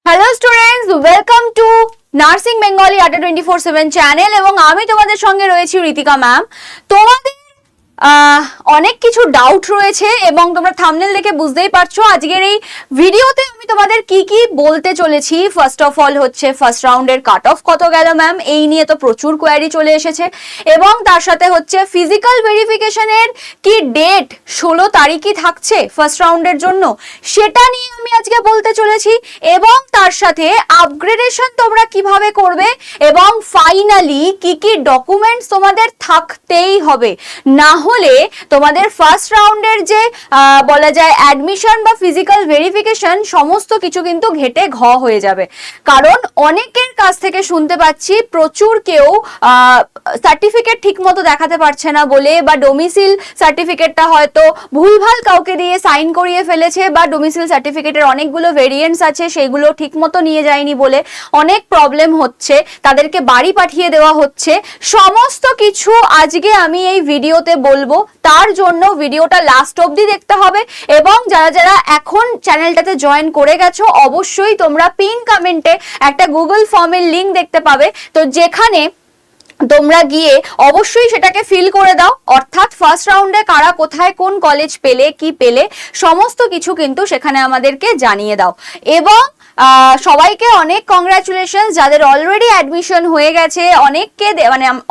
Hello students, welcome to nursing Bengali আড্ডা 24/7 channel এবং আমি তোমাদের সঙ্গে রয়েছি ঋতিকা ম্যাম। তোমাদের অনেক কিছু ডাউট রয়েছে এবং তোমরা থাম্বনেল দেখে বুঝতেই পারছো আজকের এই ভিডিওতে আমি তোমাদের কি কি বলতে চলেছি। ফার্স্ট অফ অল হচ্ছে ফার্স্ট রাউন্ডের কাট অফ কত গেল ম্যাম, এই নিয়ে তো প্রচুর কোয়ারি চলে এসেছে এবং তার সাথে হচ্ছে ফিজিক্যাল ভেরিফিকেশনের কি ডেট 16 তারিখই থাকছে ফার্স্ট রাউন্ডের জন্য, সেটা নিয়ে আমি আজকে বলতে চলেছি এবং তার সাথে আপগ্রেডেশন তোমরা কিভাবে করবে এবং ফাইনালি কি কি ডকুমেন্টস তোমাদের থাকতেই হবে, না হলে তোমাদের ফার্স্ট রাউন্ডের যে বলা যায় অ্যাডমিশন বা ফিজিক্যাল ভেরিফিকেশন সমস্ত কিছু কিন্তু ঘেটে ঘ হয়ে যাবে। কারণ অনেকের কাছ থেকে শুনতে পাচ্ছি প্রচুর কেউ সার্টিফিকেট ঠিক মতো দেখাতে পারছে না বলে, বা ডোমিসিল সার্টিফিকেটটা হয়তো ভুলভাল কাউকে দিয়ে সাইন করিয়ে ফেলেছে, বা ডোমিসিল সার্টিফিকেটের অনেকগুলো ভেরিয়েন্টস আছে সেগুলো ঠিক মতো নিয়ে যায়নি বলে অনেক প্রবলেম হচ্ছে, তাদেরকে বাড়ি পাঠিয়ে দেওয়া হচ্ছে। সমস্ত কিছু আজকে আমি এই ভিডিওতে বলবো, তার জন্য ভিডিওটা লাস্ট অবধি দেখতে হবে এবং যারা যারা এখন চ্যানেলটাতে জয়েন করে গেছো অবশ্যই তোমরা পিন কমেন্টে একটা গুগল ফর্মের লিংক দেখতে পাবে, তো যেখানে তোমরা গিয়ে অবশ্যই সেটাকে ফিল করে দাও। অর্থাৎ ফার্স্ট রাউন্ডে কারা কোথায় কোন কলেজ পেলে কি পেলে সমস্ত কিছু কিন্তু সেখানে আমাদেরকে জানিয়ে দাও। এবং সবাইকে অনেক কংগ্রাচুলেশন যাদের অলরেডি অ্যাডমিশন হয়ে গেছে।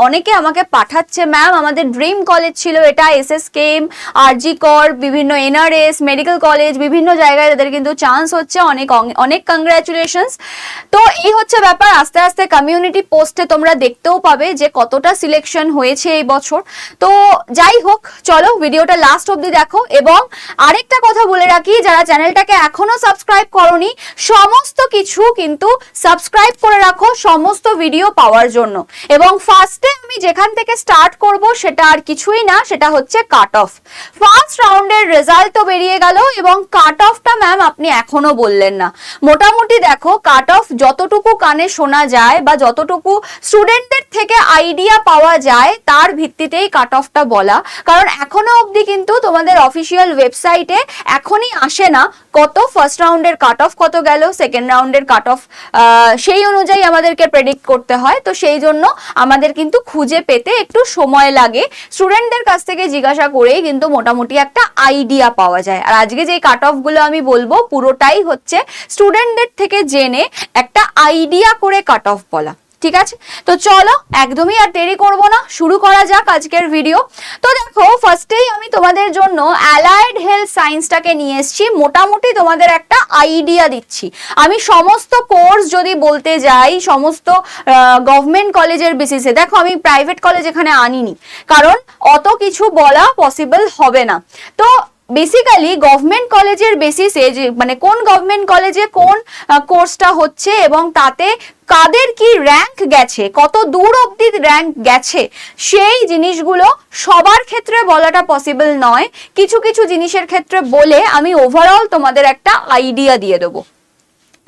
অনেকে আমাকে পাঠাচ্ছে ম্যাম আমাদের ড্রিম কলেজ ছিল এটা, SSKM, RG কর, বিভিন্ন NRS মেডিকেল কলেজ, বিভিন্ন জায়গায় তাদের কিন্তু চান্স হচ্ছে। অনেক অনেক কংগ্রাচুলেশনস। তো এই হচ্ছে ব্যাপার, আস্তে আস্তে কমিউনিটি পোস্টে তোমরা দেখতেও পাবে যে কতটা সিলেকশন হয়েছে এই বছর। তো যাই হোক, চলো ভিডিওটা লাস্ট অবধি দেখো। এবং আরেকটা কথা বলে রাখি, যারা চ্যানেলটাকে এখনো সাবস্ক্রাইব করোনি সমস্ত কিছু কিন্তু সাবস্ক্রাইব করে রাখো সমস্ত ভিডিও পাওয়ার জন্য। এবং ফার্স্টে আমি যেখান থেকে স্টার্ট করব সেটা আর কিছুই না, সেটা হচ্ছে কাট অফ। ফার্স্ট রাউন্ডের রেজাল্ট তো বেরিয়ে গেল এবং কাট অফটা ম্যাম আপনি এখনো বললেন না। মোটামুটি দেখো কাট অফ যতটুকু কানে শোনা যায় বা যতটুকু স্টুডেন্টদের থেকে আইডিয়া পাওয়া যায় তার ভিত্তিতেই কাট অফটা বলা। কারণ এখনো অবধি কিন্তু তোমাদের অফিসিয়াল ওয়েবসাইটে এখনই আসে না কত ফার্স্ট রাউন্ডের কাট অফ কত গেল, সেকেন্ড রাউন্ডের কাট অফ সেই অনুযায়ী আমাদেরকে প্রেডিক্ট করতে হয়। তো সেই জন্য আমাদের কিন্তু খুঁজে পেতে একটু সময় লাগে, স্টুডেন্টদের কাছ থেকে জিজ্ঞাসা করেই কিন্তু মোটামুটি একটা আইডিয়া পাওয়া যায়। আর আজকে যে কাট অফ গুলো আমি বলবো পুরোটাই হচ্ছে স্টুডেন্টদের থেকে জেনে একটা আইডিয়া করে কাট অফ বলা, ঠিক আছে? তো চলো একদমই আর দেরি করব না, শুরু করা যাক আজকের ভিডিও। তো দেখো ফার্স্টেই আমি তোমাদের জন্য অ্যালাইড হেলথ সায়েন্সটাকে নিয়ে এসেছি, মোটামুটি তোমাদের একটা আইডিয়া দিচ্ছি। আমি সমস্ত কোর্স যদি বলতে যাই সমস্ত গভর্নমেন্ট কলেজের বেসিসে, দেখো আমি প্রাইভেট কলেজ এখানে আনিনি কারণ অত কিছু বলা পসিবল হবে না। তো বেসিক্যালি গভর্নমেন্ট কলেজের বেসিসে যে মানে কোন গভর্নমেন্ট কলেজে কোন কোর্সটা হচ্ছে এবং তাতে কাদের কি র্যাঙ্ক গেছে, কত দূর অবধি র্যাঙ্ক গেছে, সেই জিনিসগুলো সবার ক্ষেত্রে বলাটা পসিবল নয়। কিছু কিছু জিনিসের ক্ষেত্রে বলে আমি ওভারঅল তোমাদের একটা আইডিয়া দিয়ে দেবো,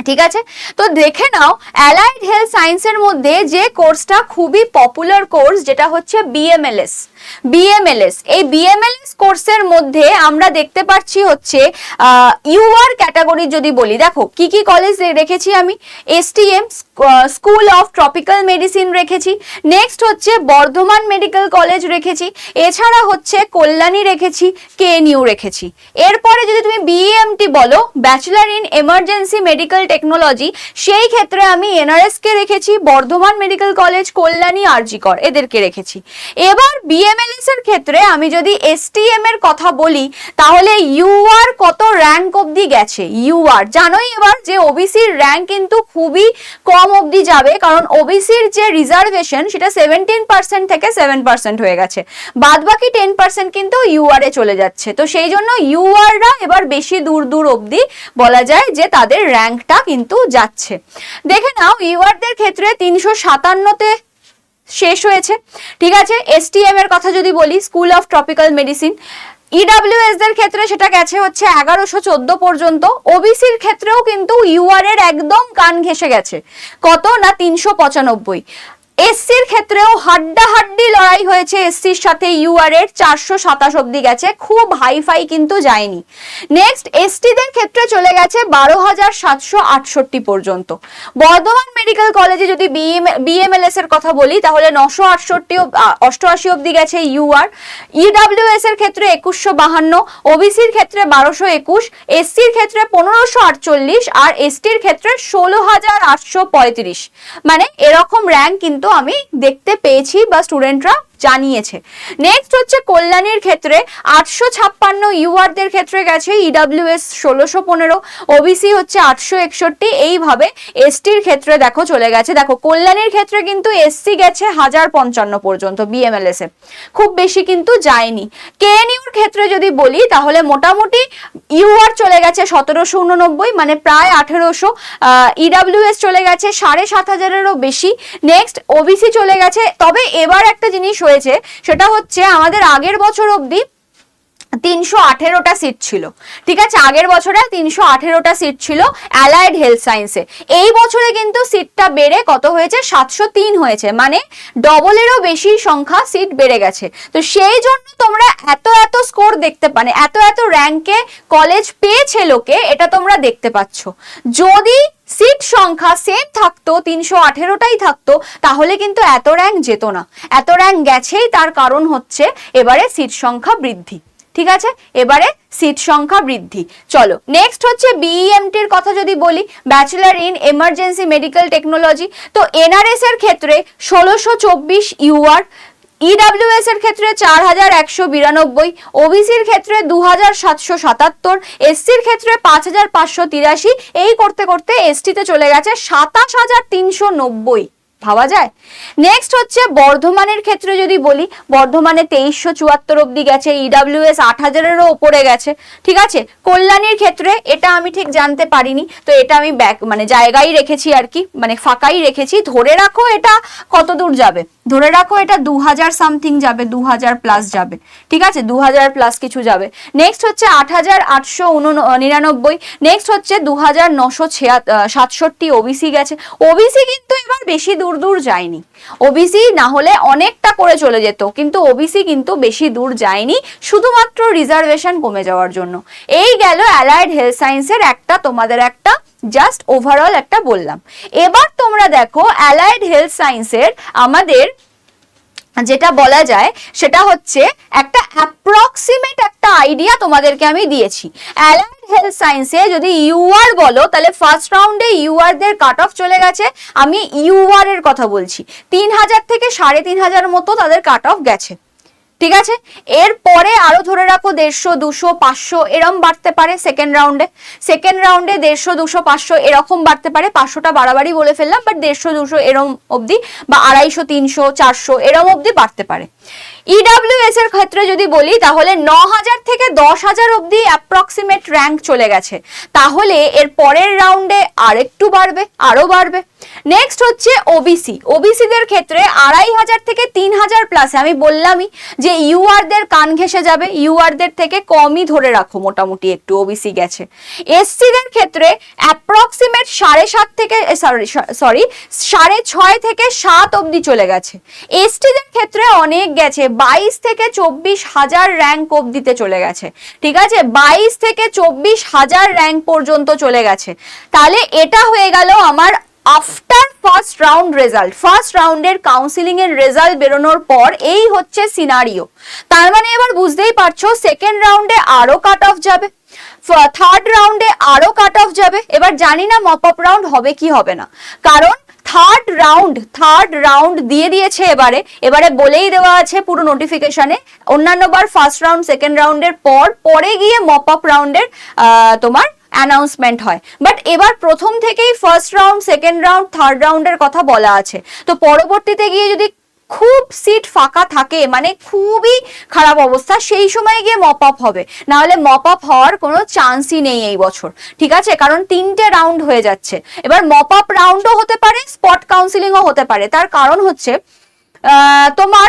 ঠিক আছে? তো দেখে নাও অ্যালাইড হেলথ সায়েন্সের মধ্যে যে কোর্সটা খুবই পপুলার কোর্স যেটা হচ্ছে BMLS। এই BMLS কোর্সের মধ্যে আমরা দেখতে পাচ্ছি হচ্ছে UR ক্যাটাগরি যদি বলি, দেখো কি কি কলেজ রেখেছি আমি, STM school of tropical medicine রেখেছি, নেক্সট হচ্ছে বর্ধমান মেডিকেল কলেজ রেখেছি, এছাড়া হচ্ছে কল্যাণী রেখেছি, KNU রেখেছি। এরপরে যদি তুমি BEMT বলো, bachelor in emergency medical technology, সেই ক্ষেত্রে আমি NRS কে রেখেছি, Bardhaman medical college, Kalyani, RG কর এদেরকে রেখেছি। এবার BMLS এর ক্ষেত্রে আমি যদি STM এর কথা বলি তাহলে UR কত র্যাঙ্ক অবধি গেছে। UR জানোই এবার যে ওবিসির র্যাঙ্ক কিন্তু খুবই কম অবধি যাবে, কারণ ওবিসির যে রিজার্ভেশন সেটা 17% থেকে 7% হয়ে গেছে, বাদ বাকি 10% কিন্তু UR এ চলে যাচ্ছে। তো সেই জন্য URরা এবার বেশি দূর দূর অবধি বলা যায় যে তাদের র্যাঙ্কটা কিন্তু যাচ্ছে। দেখে নাও URদের ক্ষেত্রে 357তে শেষ হয়েছে, ঠিক আছে? STM এর কথা যদি বলি, school of tropical medicine, EWS দের ক্ষেত্রে সেটা গেছে হচ্ছে 1114 পর্যন্ত। ওবিসির ক্ষেত্রেও কিন্তু UR এর একদম কান ঘেঁষে গেছে, কত না 395। এসসির ক্ষেত্রেও হাড্ডাহাড্ডি লড়াই হয়েছে এসসির সাথে ইউআর এর, 427 অব্দি গেছে, খুব হাইফাই কিন্তু যায়নি। নেক্সট এসটিদের ক্ষেত্রে চলে গেছে 12,768 পর্যন্ত। বর্ধমান মেডিকেল কলেজে যদি বিএমএলএস এর কথা বলি তাহলে 988 অব্দি গেছে ইউআর। ইডব্লিউএস এর ক্ষেত্রে 2152, ওবিসির ক্ষেত্রে 1221, এসসির ক্ষেত্রে 1548 আর এসটির ক্ষেত্রে 16,835। মানে এরকম র্যাঙ্ক কিন্তু আমি দেখতে পেয়েছি বা স্টুডেন্টরা জানিয়েছে। নেক্সট হচ্ছে কল্যাণীর ক্ষেত্রে 856 ইউআরদের ক্ষেত্রে গেছে, ইডব্লিউএস 1615, ওবিসি হচ্ছে 861, এইভাবে এসটির ক্ষেত্রে দেখো চলে গেছে। দেখো কল্যাণীর ক্ষেত্রে কিন্তু এসসি গেছে 1055 পর্যন্ত বিএমএলএস এ, খুব বেশি কিন্তু যায়নি। কেএনইউর ক্ষেত্রে যদি বলি তাহলে মোটামুটি ইউআর চলে গেছে 1789, মানে প্রায় 1800, ইডব্লিউএস চলে গেছে 7,500-এরও বেশি। নেক্সট ওবিসি চলে গেছে। তবে এবার একটা জিনিস হয়েছে, সেটা হচ্ছে আমাদের আগের বছর অবধি 318টা সিট ছিল, ঠিক আছে, আগের বছরে 318টা সিট ছিল অ্যালাইড হেলথ সায়েন্সে। এই বছরে কিন্তু সিটটা বেড়ে কত হয়েছে, 703 হয়েছে, মানে ডবলেরও বেশি সংখ্যা সিট বেড়ে গেছে। তো সেই জন্য তোমরা এত স্কোর দেখতে পাবে, এত র্যাঙ্কে কলেজ পেয়েছে লোকে, এটা তোমরা দেখতে পাচ্ছ। যদি সিট সংখ্যা সেম থাকতো, 318টাই থাকতো, তাহলে কিন্তু এত র্যাঙ্ক যেত না। এত র্যাঙ্ক গেছেই, তার কারণ হচ্ছে এবারে সিট সংখ্যা বৃদ্ধি, ঠিক আছে, এবারে সিট সংখ্যা বৃদ্ধি। চলো নেক্সট হচ্ছে বিইএমটির কথা যদি বলি, bachelor in emergency medical technology. তো এনআরএস এর ক্ষেত্রে 1624 ইউআর, ইডব্লিউএস এর ক্ষেত্রে 4192, ওবিসির ক্ষেত্রে 2777, এসসির ক্ষেত্রে 5583, এই করতে করতে এসটিতে চলে গেছে 27390। ভাবা যায়। নেক্সট হচ্ছে বর্ধমানের ক্ষেত্রে যদি বলি, বর্ধমানে 2374 অব্দি গেছে, ইডব্লিউএস 8000-এরও ওপরে গেছে, ঠিক আছে। কল্যাণীর ক্ষেত্রে এটা আমি ঠিক জানতে পারিনি, তো এটা আমি মানে জায়গায় রেখেছি আর কি, মানে ফাঁকাই রেখেছি। ধরে রাখো এটা কত দূর যাবে, ধরে রাখো এটা 2000 সামথিং যাবে, 2000 প্লাস যাবে, ঠিক আছে, 2000 প্লাস কিছু যাবে। নেক্সট হচ্ছে 8899, নেক্সট হচ্ছে 2967 ওবিসি গেছে। ওবিসি কিন্তু এবার বেশি দূর যায়নি, ওবিসি না হলে অনেকটা করে চলে যেত, কিন্তু ওবিসি কিন্তু বেশি দূর যায়নি, শুধুমাত্র রিজার্ভেশন কমে যাওয়ার জন্য। এই গেল অ্যালাইড হেলথ সায়েন্সের একটা, তোমাদের একটা জাস্ট ওভারঅল একটা বললাম। এবার তোমরা দেখো অ্যালাইড হেলথ সায়েন্সের আমাদের যেটা বলা যায় সেটা হচ্ছে একটা অ্যাপ্রক্সিমেট একটা আইডিয়া তোমাদেরকে আমি দিয়েছি। অ্যালাইড হেলথ সায়েন্সে যদি ইউআর বলো তাহলে ফার্স্ট রাউন্ডে ইউআর দের কাট অফ চলে গেছে, আমি ইউআর এর কথা বলছি, 3000 থেকে 3500 মতো তাদের কাট অফ গেছে, ঠিক আছে। এরপরে আরো ধরে রাখো 150, 200, 500 এরকম বাড়তে পারে সেকেন্ড রাউন্ডে। 150, 200, 500 এরকম বাড়তে পারে, 500টা বাড়াবাড়ি বলে ফেললাম, বাট 150, 200 এরম অবধি, বা 250, 300, 400 এরম অবধি বাড়তে পারে। ইডব্লিউএস এর ক্ষেত্রে যদি বলি তাহলে 9000 থেকে 10000 অবধি অ্যাপ্রক্সিমেট র্যাঙ্ক চলে গেছে, তাহলে এর পরের রাউন্ডে আরেকটু বাড়বে, আরো বাড়বে। নেক্সট হচ্ছে ওবিসি, ওবিসিদের ক্ষেত্রে 2500 থেকে 3000 প্লাসে, আমি বললামই যে ইউআর দের কান ঘেঁষে যাবে, ইউআর দের থেকে কমই ধরে রাখো মোটামুটি একটু ওবিসি গেছে। এসসি দের ক্ষেত্রে অ্যাপ্রক্সিমেট 7.5 থেকে 6.5 থেকে 7 অবধি চলে গেছে। এসটি দের ক্ষেত্রে অনেক গেছে, 22 থেকে 24,000 র্যাঙ্ক অবধিতে চলে গেছে, ঠিক আছে, 22 থেকে 24,000 র্যাঙ্ক পর্যন্ত চলে গেছে। তাহলে এটা হয়ে গেল আমার after first round result, first রাউন্ডের কাউন্সিলিং এর রেজাল্ট বেরোনোর পর এই হচ্ছে সিনারিও। তার মানে এবার বুঝতেই পারছো সেকেন্ড রাউন্ডে আরো কাট অফ যাবে, থার্ড রাউন্ডে আরো কাট অফ যাবে। এবার জানি না মপ আপ রাউন্ড হবে কি হবে না, কারণ থার্ড রাউন্ড দিয়ে দিয়েছে এবারে বলেই দেওয়া আছে পুরো নোটিফিকেশনে, অন্যান্য বার ফার্স্ট রাউন্ড সেকেন্ড রাউন্ডের পরে গিয়ে মপ আপ রাউন্ডের তোমার অ্যানাউন্সমেন্ট হয়, বাট এবার প্রথম থেকেই first round, second round, third রাউন্ডের কথা বলা আছে। তো পরবর্তীতে গিয়ে যদি খুব সিট ফাঁকা থাকে, মানে খুবই খারাপ অবস্থা, সেই সময় গিয়ে মপ আপ হবে, না হলে মপ আপ হওয়ার কোনো চান্সই নেই এই বছর, ঠিক আছে, কারণ 3টে রাউন্ড হয়ে যাচ্ছে। এবার মপ আপ রাউন্ডও হতে পারে, স্পট কাউন্সিলিংও হতে পারে। তার কারণ হচ্ছে তোমার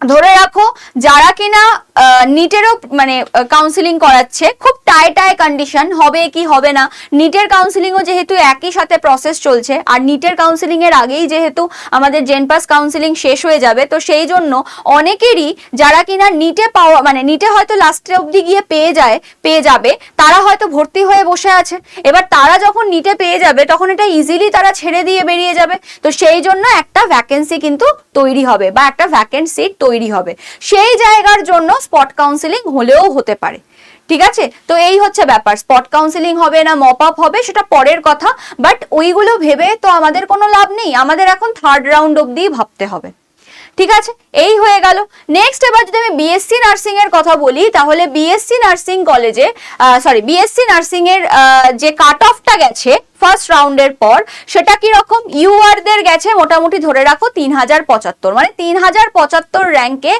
ধরে রাখো যারা কিনা নিটেরও মানে কাউন্সিলিং করাচ্ছে, খুব টাই কন্ডিশন, হবে কি হবে না, নিটের কাউন্সিলিংও যেহেতু একই সাথে প্রসেস চলছে, আর নিটের কাউন্সিলিং এর আগেই যেহেতু আমাদের জেনপাস কাউন্সিলিং শেষ হয়ে যাবে, তো সেই জন্য অনেকেরই যারা কিনা নিটে পাওয়া মানে নিটে হয়তো লাস্টে অবধি গিয়ে পেয়ে যাবে, তারা হয়তো ভর্তি হয়ে বসে আছে। এবার তারা যখন নিটে পেয়ে যাবে তখন এটা ইজিলি তারা ছেড়ে দিয়ে বেরিয়ে যাবে। তো সেই জন্য একটা ভ্যাকেন্সি কিন্তু তৈরি হবে বা একটা ভ্যাকেন্ট সিট তৈরি হবে, সেই জায়গার জন্য স্পট কাউন্সিলিং হলেও হতে পারে। ঠিক আছে, তো এই হচ্ছে ব্যাপার। স্পট কাউন্সিলিং হবে না মপ আপ হবে সেটা পরের কথা, বাট ওইগুলো ভেবে তো আমাদের কোনো লাভ নেই, আমাদের এখন থার্ড রাউন্ড অবধি ভাবতে হবে। ঠিক আছে, এই হয়ে গেল। নেক্সট এবার যদি আমি বিএসসি নার্সিং এর কথা বলি, তাহলে বিএসসি নার্সিং কলেজে বিএসসি নার্সিং এর যে কাট অফটা গেছে ফার্স্ট রাউন্ডের পর, সেটা কি রকম? ইউআর দের গেছে মোটামুটি ধরে রাখো 3075, মানে 3075 র্যাঙ্কে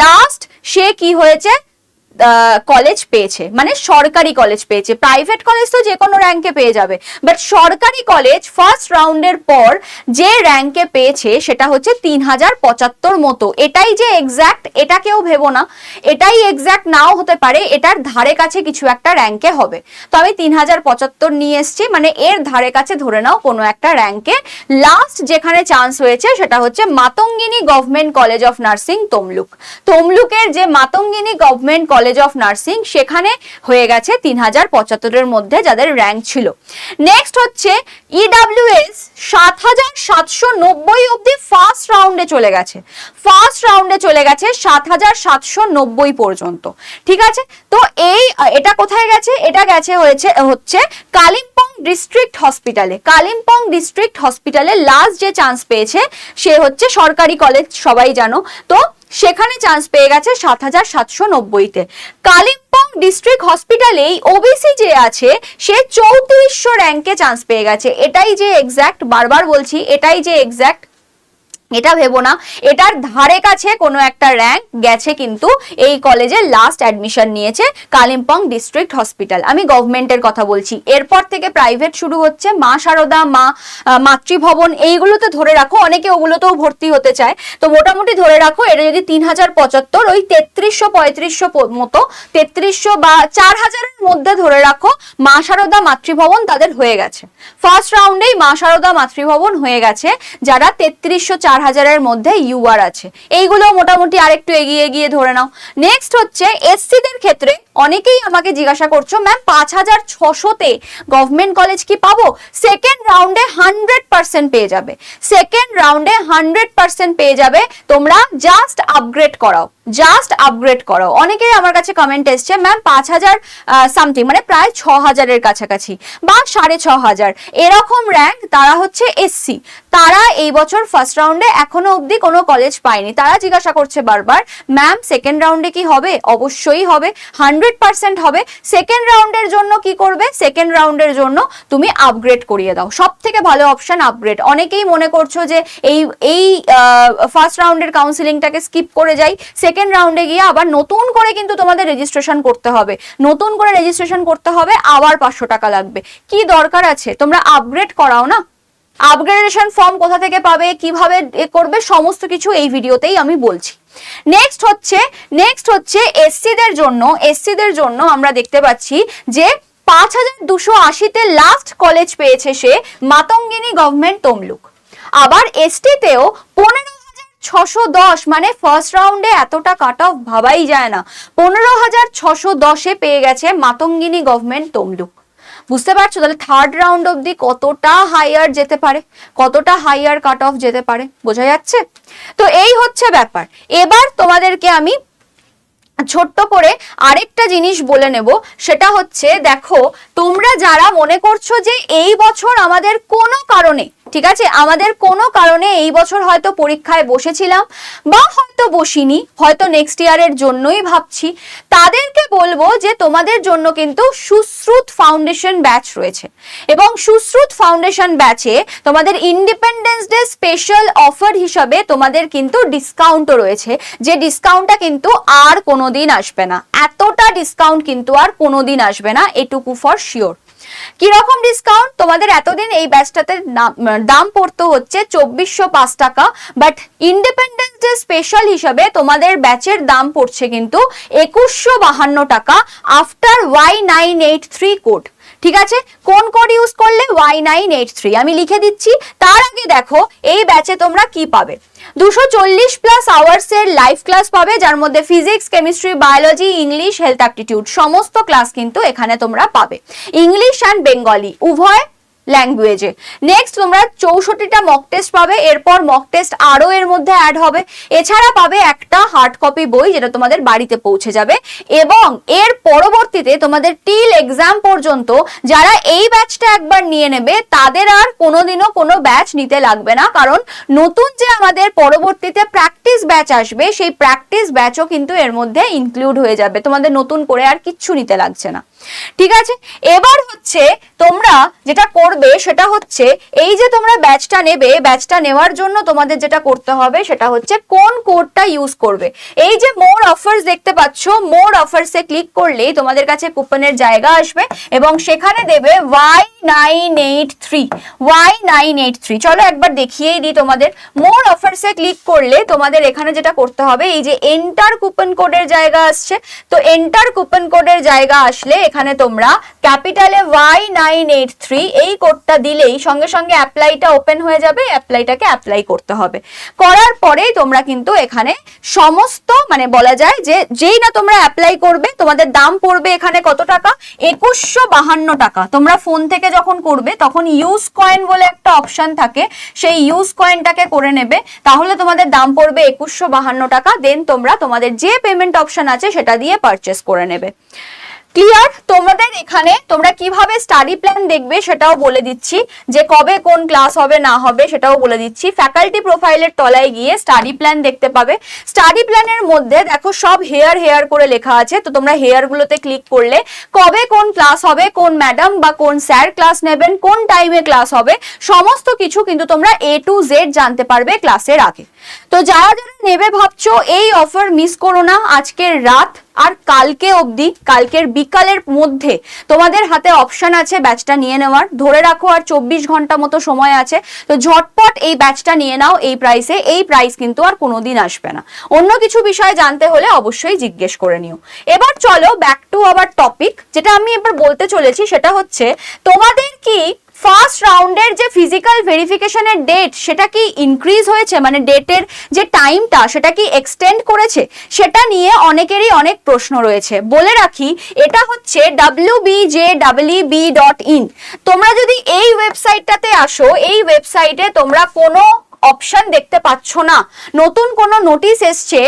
লাস্ট সে কি হয়েছে, কলেজ পেয়েছে, মানে সরকারি কলেজ পেয়েছে। প্রাইভেট কলেজ তো যে কোনো র্যাঙ্কে পেয়ে যাবে, বাট সরকারি কলেজ ফার্স্ট রাউন্ডের পর যে র্যাঙ্কে পেয়েছে সেটা হচ্ছে 3075 মতো। এটাই যে এক্স্যাক্ট এটা কেউ ভেবো না, এটাই এক্স্যাক্ট নাও হতে পারে, এটার ধারে কাছে কিছু একটা র্যাঙ্কে হবে। তো আমি 3075 নিয়ে এসেছি, মানে এর ধারে কাছে ধরে নাও কোনো একটা র্যাঙ্কে লাস্ট যেখানে চান্স হয়েছে সেটা হচ্ছে Matangini government college of nursing Tamluk. তমলুকের যে Matangini government college of nursing, সেখানে হয়ে গেছে 3075 মধ্যে যাদের র্যাঙ্ক ছিল। নেক্সট হচ্ছে ইডব্লিউএস 7790 অবধি ফার্স্ট রাউন্ডে চলে গেছে, ফার্স্ট রাউন্ডে চলে গেছে 7790 পর্যন্ত। ঠিক আছে, তো এটা কোথায় গেছে? এটা গেছে হচ্ছে কালিম্পং ডিস্ট্রিক্ট হসপিটালে। কালিম্পং ডিস্ট্রিক্ট হসপিটালে লাস্ট যে চান্স পেয়েছে সে হচ্ছে সরকারি কলেজ, সবাই জানো, তো সেখানে চান্স পেয়ে গেছে 7790-তে। কালিম্পং ডিস্ট্রিক্ট হসপিটালেই ওবিসি যে আছে সে 3400 র্যাঙ্কে চান্স পেয়ে গেছে। এটাই যে এক্স্যাক্ট, বারবার বলছি এটাই যে এক্স্যাক্ট, এটা ভেবো না, এটার ধারে কাছে কোনো একটা র্যাঙ্ক গেছে কিন্তু এই কলেজে লাস্ট অ্যাডমিশন নিয়েছে কালিম্পং ডিস্ট্রিক্ট হসপিটাল। আমি গভর্নমেন্টের কথা বলছি, এরপর থেকে প্রাইভেট শুরু হচ্ছে। মা শারদা, মাতৃভবন, এইগুলোতে ধরে রাখো, অনেকে ওগুলোতেও ভর্তি হতে চায়, তো মোটামুটি ধরে রাখো এটা যদি 3075, ওই 3300-3500 মতো, 3300 বা 4000-এর মধ্যে ধরে রাখো মা শারদা মাতৃভবন তাদের হয়ে গেছে। ফার্স্ট রাউন্ডেই মা শারদা মাতৃভবন হয়ে গেছে যারা 3300-4000-এর মধ্যে ইউআর আছে। এইগুলো মোটামুটি আরেকটু এগিয়ে গিয়ে ধরে নাও। নেক্সট হচ্ছে এসসিদের ক্ষেত্রে অনেকেই আমাকে জিজ্ঞাসা করছো, ম্যাম 5600-তে গভর্নমেন্ট কলেজ কি পাবো? সেকেন্ড রাউন্ডে 100% পেয়ে যাবে, সেকেন্ড রাউন্ডে 100% পেয়ে যাবে। তোমরা জাস্ট আপগ্রেড করাও, জাস্ট আপগ্রেড করাও। অনেকেই আমার কাছে কমেন্ট এসছে, ম্যাম 5000 সামথিং, মানে প্রায় 6000-এর কাছাকাছি বা 6500 এরকম র্যাঙ্ক, তারা হচ্ছে এসসি, তারা এই বছর ফার্স্ট রাউন্ডে এখনো অবধি কোনো কলেজ পায়নি। তারা জিজ্ঞাসা করছে বারবার, ম্যাম সেকেন্ড রাউন্ডে কি হবে? অবশ্যই হবে, 100% হবে। সেকেন্ড রাউন্ডের জন্য কি করবে? সেকেন্ড রাউন্ডের জন্য তুমি আপগ্রেড করিয়ে দাও, সব থেকে ভালো অপশন আপগ্রেড। অনেকেই মনে করছো যে এই ফার্স্ট রাউন্ডের কাউন্সিলিংটাকে স্কিপ করে যাই, সেকেন্ড রাউন্ডে গিয়ে আবার নতুন করে কিন্তু তোমাদের রেজিস্ট্রেশন করতে হবে, নতুন করে রেজিস্ট্রেশন করতে হবে, আবার 500 টাকা লাগবে। কি দরকার আছে? তোমরা আপগ্রেড করাও না। আপগ্রেডেশন ফর্ম কোথা থেকে পাবে, কিভাবে করবে, সমস্ত কিছু এই ভিডিওতেই আমি বলছি। নেক্সট হচ্ছে এসসিদের জন্য আমরা দেখতে পাচ্ছি যে 5280-তে লাস্ট কলেজ পেয়েছে সে মাতঙ্গিনী গভর্নমেন্ট তমলুক। আবার এসটিতেও 15610, মানে ফার্স্ট রাউন্ডে এতটা কাট অফ ভাবাই যায় না, 15610-এ পেয়ে গেছে মাতঙ্গিনী গভর্নমেন্ট তমলুক। বুঝতে পারছো তাহলে থার্ড রাউন্ড অবধি কতটা হাইয়ার যেতে পারে, কতটা হাইয়ার কাট অফ যেতে পারে, বোঝা যাচ্ছে? তো এই হচ্ছে ব্যাপার। এবার তোমাদেরকে আমি ছোট্ট করে আরেকটা জিনিস বলে নেব, সেটা হচ্ছে দেখো, তোমরা যারা মনে করছো যে এই বছর আমাদের কোনো কারণে, ঠিক আছে, আমাদের কোনো কারণে এই বছর হয়তো পরীক্ষায় বসেছিলাম বা হয়তো বসিনি, হয়তো নেক্সট ইয়ারের জন্যই ভাবছি, তাদেরকে বলবো যে তোমাদের জন্য কিন্তু সুশ্রুত ফাউন্ডেশন ব্যাচ রয়েছে, এবং সুশ্রুত ফাউন্ডেশন ব্যাচে তোমাদের ইন্ডিপেন্ডেন্স ডে স্পেশাল অফার হিসাবে তোমাদের কিন্তু ডিসকাউন্টও রয়েছে, যে ডিসকাউন্টটা কিন্তু আর কোনোদিন আসবে না, এতটা ডিসকাউন্ট কিন্তু আর কোনোদিন আসবে না, এটুকু ফর শিওর। কিরকম ডিসকাউন্ট? তোমাদের এতদিন এই ব্যাচটাতে দাম পড়তো হচ্ছে 2405 টাকা, বাট ইন্ডিপেন্ডেন্স ডে স্পেশাল হিসাবে তোমাদের ব্যাচের দাম পড়ছে কিন্তু 2152 টাকা আফটার Y983 কোড। ঠিক আছে, কোন কোড ইউজ করলে? Y983 আমি লিখে দিচ্ছি। তার আগে দেখো এই ব্যাচে তোমরা কি পাবে। 240 প্লাস আওয়ার্স এর লাইভ ক্লাস পাবে, যার মধ্যে physics, chemistry, biology, English, health aptitude সমস্ত ক্লাস কিন্তু এখানে তোমরা পাবে, ইংলিশ অ্যান্ড বেঙ্গলি উভয় ল্যাঙ্গুয়েজে। নেক্সট তোমরা 64টা মক টেস্ট পাবে, এরপর মক টেস্ট আরো এর মধ্যে অ্যাড হবে। এছাড়া পাবে একটা হার্ড কপি বই যেটা তোমাদের বাড়িতে পৌঁছে যাবে, এবং এর পরবর্তীতে তোমাদের টিল এক্সাম পর্যন্ত যারা এই ব্যাচটা একবার নিয়ে নেবে তাদের আর কোনোদিনও কোনো ব্যাচ নিতে লাগবে না, কারণ নতুন যে আমাদের পরবর্তীতে প্র্যাকটিস ব্যাচ আসবে সেই প্র্যাকটিস ব্যাচও কিন্তু এর মধ্যে ইনক্লুড হয়ে যাবে, তোমাদের নতুন করে আর কিচ্ছু নিতে লাগছে না। ঠিক আছে, এবার হচ্ছে তোমরা যেটা করবে সেটা হচ্ছে এই যে তোমরা ব্যাচটা নেবে, ব্যাচটা নেওয়ার জন্য তোমাদের যেটা করতে হবে সেটা হচ্ছে কোন কোডটা ইউজ করবে। এই যে মোর অফার্স দেখতে পাচ্ছ, মোর অফার্সে ক্লিক করলেই তোমাদের কাছে কুপনের জায়গা আসবে এবং সেখানে দেবে Y983। চলো একবার দেখিয়েই দিই তোমাদের। মোর অফার্সে ক্লিক করলে তোমাদের এখানে যেটা করতে হবে, এই যে এন্টার কুপন কোডের জায়গা আসছে, তো এন্টার কুপন কোডের জায়গা আসলে এখানে তোমরা ক্যাপিটালে Y983 এই কোডটা দিলেই সঙ্গে সঙ্গে অ্যাপ্লাইটা ওপেন হয়ে যাবে, অ্যাপ্লাইটাকে অ্যাপ্লাই করতে হবে। করার পরেই তোমরা কিন্তু এখানে সমস্ত মানে বলা যায় যে যেই না তোমরা অ্যাপ্লাই করবে তোমাদের দাম পড়বে এখানে কত টাকা? 2152 টাকা। তোমরা ফোন থেকে যখন করবে তখন ইউজ কয়েন বলে একটা অপশন থাকে, সেই ইউজ কয়েনটাকে করে নেবে, তাহলে তোমাদের দাম পড়বে 2152 টাকা। দেন তোমরা তোমাদের যে পেমেন্ট অপশন আছে সেটা দিয়ে পারচেস করে নেবে। ক্লিয়ার? তোমাদের এখানে তোমরা কিভাবে স্টাডি প্ল্যান দেখবে সেটাও বলে দিচ্ছি, যে কবে কোন ক্লাস হবে না হবে সেটাও বলে দিচ্ছি। ফ্যাকাল্টি প্রোফাইলের তলায় গিয়ে স্টাডি প্ল্যান দেখতে পাবে। স্টাডি প্ল্যানের মধ্যে দেখো সব হেয়ার করে লেখা আছে, তো তোমরা হেয়ার গুলোতে ক্লিক করলে কবে কোন ক্লাস হবে, কোন ম্যাডাম বা কোন স্যার ক্লাস নেবেন, কোন টাইমে ক্লাস হবে, সমস্ত কিছু কিন্তু তোমরা A to Z জানতে পারবে ক্লাসের আগে। তো যারা যারা নেবে ভাবছো এই অফার মিস করো না, আজকের রাত আর কালকে অবধি, কালকের বিকালের মধ্যে তোমাদের হাতে অপশন আছে ব্যাচটা নিয়ে নেওয়ার। ধরে রাখো আর 24 ঘন্টা মতো সময় আছে, তো ঝটপট এই ব্যাচটা নিয়ে নাও এই প্রাইসে। এই প্রাইস কিন্তু আর কোনোদিন আসবে না। অন্য কিছু বিষয় জানতে হলে অবশ্যই জিজ্ঞেস করে নিও। এবার চলো ব্যাক টু আওয়ার টপিক। যেটা আমি এবার বলতে চলেছি সেটা হচ্ছে তোমাদের কি ফার্স্ট রাউন্ডের যে ফিজিক্যাল ভেরিফিকেশনের ডেট সেটা কি ইনক্রিজ হয়েছে, মানে ডেটের যে টাইমটা সেটা কি এক্সটেন্ড করেছে, সেটা নিয়ে অনেকেরই অনেক প্রশ্ন রয়েছে। বলে রাখি এটা হচ্ছে wbjweb.in। তোমরা যদি এই ওয়েবসাইটটাতে আসো, এই ওয়েবসাইটে তোমরা কোনো অপশন দেখতে পাচ্ছ না, নতুন কোনো নোটিশ এসছে,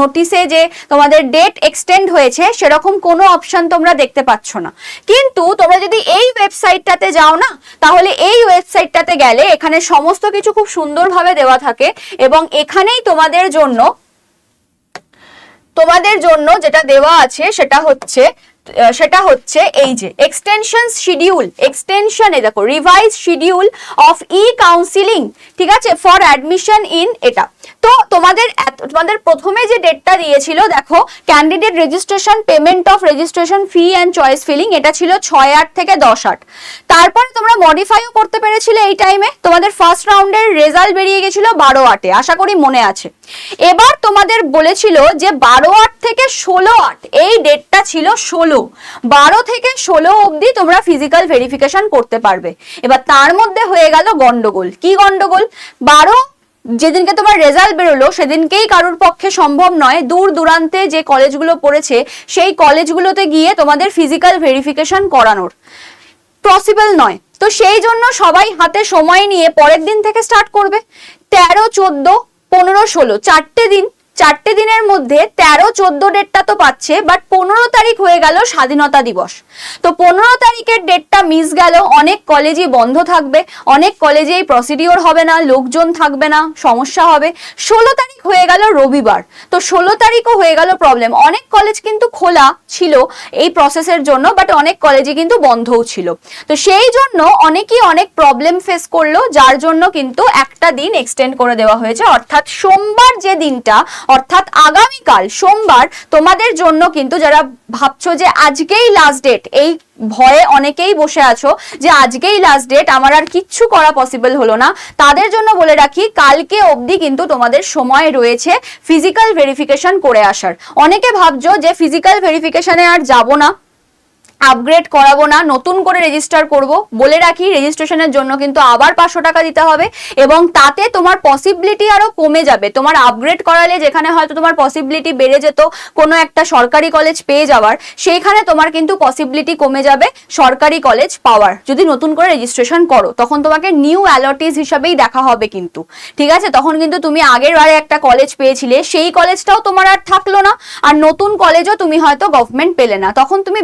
নোটিশে যে তোমাদের ডেট এক্সটেন্ড হয়েছে সেরকম কোনো অপশন তোমরা দেখতে পাচ্ছ না। কিন্তু তোমরা যদি এই ওয়েবসাইটটাতে যাও না, তাহলে এই ওয়েবসাইটটাতে গেলে এখানে সমস্ত কিছু খুব সুন্দরভাবে দেওয়া থাকে, এবং এখানেই তোমাদের যেটা দেওয়া আছে সেটা হচ্ছে এই যে এক্সটেনশন শিডিউল, এক্সটেনশনে দেখো রিভাইজ শিডিউল অফ কাউন্সিলিং, ঠিক আছে, ফর অ্যাডমিশন ইন এটা। তো তোমাদের প্রথমে যে ডেটটা দিয়েছিল দেখো, candidate registration, payment of registration fee and choice filling, এটা ছিল 6/8 থেকে 10/8। তারপরে তোমরা মডিফাইও করতে পেরেছিলে এই টাইমে। তোমাদের ফার্স্ট রাউন্ডের রেজাল্ট বেরিয়ে গেছিল 12/8-এ, আশা করি মনে আছে। এবার তোমাদের বলেছিল যে 12/8 থেকে 16/8 এই ডেটটা ছিল 16, 12 থেকে 16 অবধি তোমরা ফিজিক্যাল ভেরিফিকেশন করতে পারবে। এবার তার মধ্যে হয়ে গেল গন্ডগোল। কি গন্ডগোল? 12 যেদিনকে তোমার রেজাল্ট বেরোলো সেদিনকেই কারোর পক্ষে সম্ভব নয় দূর দূরান্তে যে কলেজগুলো পড়েছে সেই কলেজগুলোতে গিয়ে তোমাদের ফিজিক্যাল ভেরিফিকেশন করানোর, পসিবল নয়। তো সেই জন্য সবাই হাতে সময় নিয়ে পরের দিন থেকে স্টার্ট করবে। 13, 14, 15, 16 চারটে দিনের মধ্যে 13, 14 ডেটটা তো পাচ্ছে, বাট 15 তারিখ হয়ে গেল স্বাধীনতা দিবস। তো 15 তারিখের ডেটটা মিস গেল। অনেক কলেজই বন্ধ থাকবে, অনেক কলেজেই প্রসিডিওর হবে না, লোকজন থাকবে না, সমস্যা হবে। 16 তারিখ হয়ে গেল রবিবার, তো 16 তারিখও হয়ে গেল প্রবলেম। অনেক কলেজ কিন্তু খোলা ছিল এই প্রসেসের জন্য, বাট অনেক কলেজই কিন্তু বন্ধও ছিল। তো সেই জন্য অনেকেই অনেক প্রবলেম ফেস করলো, যার জন্য কিন্তু একটা দিন এক্সটেন্ড করে দেওয়া হয়েছে, অর্থাৎ সোমবার যে দিনটা অর্থাৎ আগামীকাল সোমবার তোমাদের জন্য কিন্তু যারা ভাবছো যে আজকেই লাস্ট ডেট, এই ভয়ে অনেকেই বসে আছো যে আজকেই লাস্ট ডেট, আমার আর কিচ্ছু করা পসিবল হলো না, তাদের জন্য বলে রাখি কালকে অবধি কিন্তু তোমাদের সময় রয়েছে ফিজিক্যাল ভেরিফিকেশন করে আসার। অনেকে ভাবছো যে ফিজিক্যাল ভেরিফিকেশনে আর যাব না, আপগ্রেড করাবো না, নতুন করে রেজিস্টার করব। বলে রাখি রেজিস্ট্রেশনের জন্য কিন্তু আবার 500 টাকা দিতে হবে এবং তাতে তোমার পসিবিলিটি আরো কমে যাবে। তোমার আপগ্রেড করালে যেখানে হয়তো তোমার পসিবিলিটি বেড়ে যেত কোনো একটা সরকারি কলেজ পেয়ে যাওয়ার, সেইখানে তোমার কিন্তু পসিবিলিটি কমে যাবে সরকারি কলেজ পাওয়ার। যদি নতুন করে রেজিস্ট্রেশন করো তখন তোমাকে নিউ অ্যালটিস হিসাবেই দেখা হবে কিন্তু, ঠিক আছে? তখন কিন্তু তুমি আগের বারে একটা কলেজ পেয়েছিলে, সেই কলেজটাও তোমার আর থাকলো না, আর নতুন কলেজও তুমি হয়তো গভর্নমেন্ট পেলে না, তখন তুমি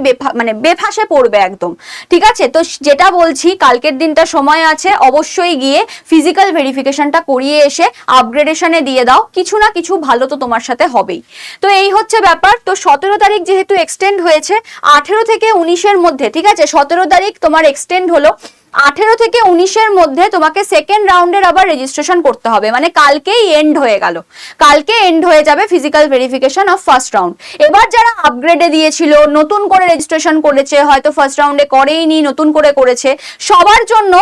বেফাসে পড়বে একদম, ঠিক আছে? তো যেটা বলছি, কালকের দিনটা সময় আছে, অবশ্যই গিয়ে ফিজিক্যাল ভেরিফিকেশনটা করিয়ে এসে আপগ্রেডেশনে দিয়ে দাও, কিছু না কিছু ভালো তো তোমার সাথে হবেই। তো এই হচ্ছে ব্যাপার। তো 17 তারিখ যেহেতু এক্সটেন্ড হয়েছে, 18 থেকে 19-এর মধ্যে, ঠিক আছে? 17 তারিখ তোমার এক্সটেন্ড হলো, 18 থেকে 19-এর মধ্যে তোমাকে সেকেন্ড রাউন্ডের আবার রেজিস্ট্রেশন করতে হবে, মানে কালকেই এন্ড হয়ে গেল, কালকে এন্ড হয়ে যাবে physical verification of first round. এবার যারা আপগ্রেডে দিয়েছিল, নতুন করে রেজিস্ট্রেশন করেছে, হয়তো ফার্স্ট রাউন্ডে করেইনি, নতুন করে করেছে, সবার জন্য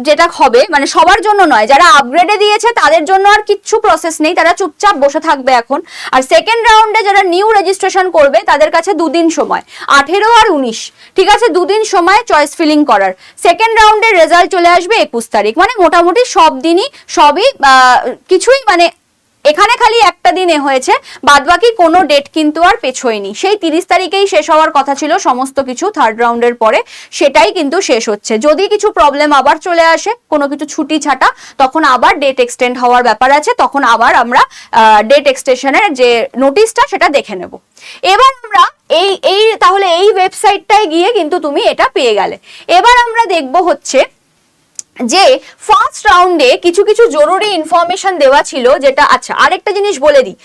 যেটা হবে, মানে সবার জন্য নয়, যারা আপগ্রেডে দিয়েছে তাদের জন্য আর কিচ্ছু প্রসেস নেই, তারা চুপচাপ বসে থাকবে এখন। আর সেকেন্ড রাউন্ডে যারা নিউ রেজিস্ট্রেশন করবে তাদের কাছে 2 দিন সময়, 18 আর 19, ঠিক আছে? 2 দিন সময় চয়েস ফিলিং করার। সেকেন্ড রাউন্ডের রেজাল্ট চলে আসবে 21 তারিখ, মানে মোটামুটি সব দিনই সবই কিছুই, মানে এখানে খালি একটা দিনে হয়েছে, বাদবাকি কোনো ডেট কিন্তু আর পেছোয়নি। সেই 30 তারিখেই শেষ হওয়ার কথা ছিল সমস্ত কিছু, থার্ড রাউন্ডের পরে সেটাই কিন্তু শেষ হচ্ছে। যদি কিছু প্রবলেম আবার চলে আসে, কোনো কিছু ছুটি ছাটা, তখন আবার ডেট এক্সটেন্ড হওয়ার ব্যাপার আছে, তখন আবার আমরা ডেট এক্সটেনশনের যে নোটিশটা সেটা দেখে নেব। এবার আমরা তাহলে এই ওয়েবসাইটটায় গিয়ে কিন্তু তুমি এটা পেয়ে গেলে। এবার আমরা দেখব হচ্ছে যে ফার্স্ট রাউন্ডে কিছু কিছু জরুরি ইনফরমেশন দেওয়া ছিল, যেটা, আচ্ছা আরেকটা জিনিস বলে দিই,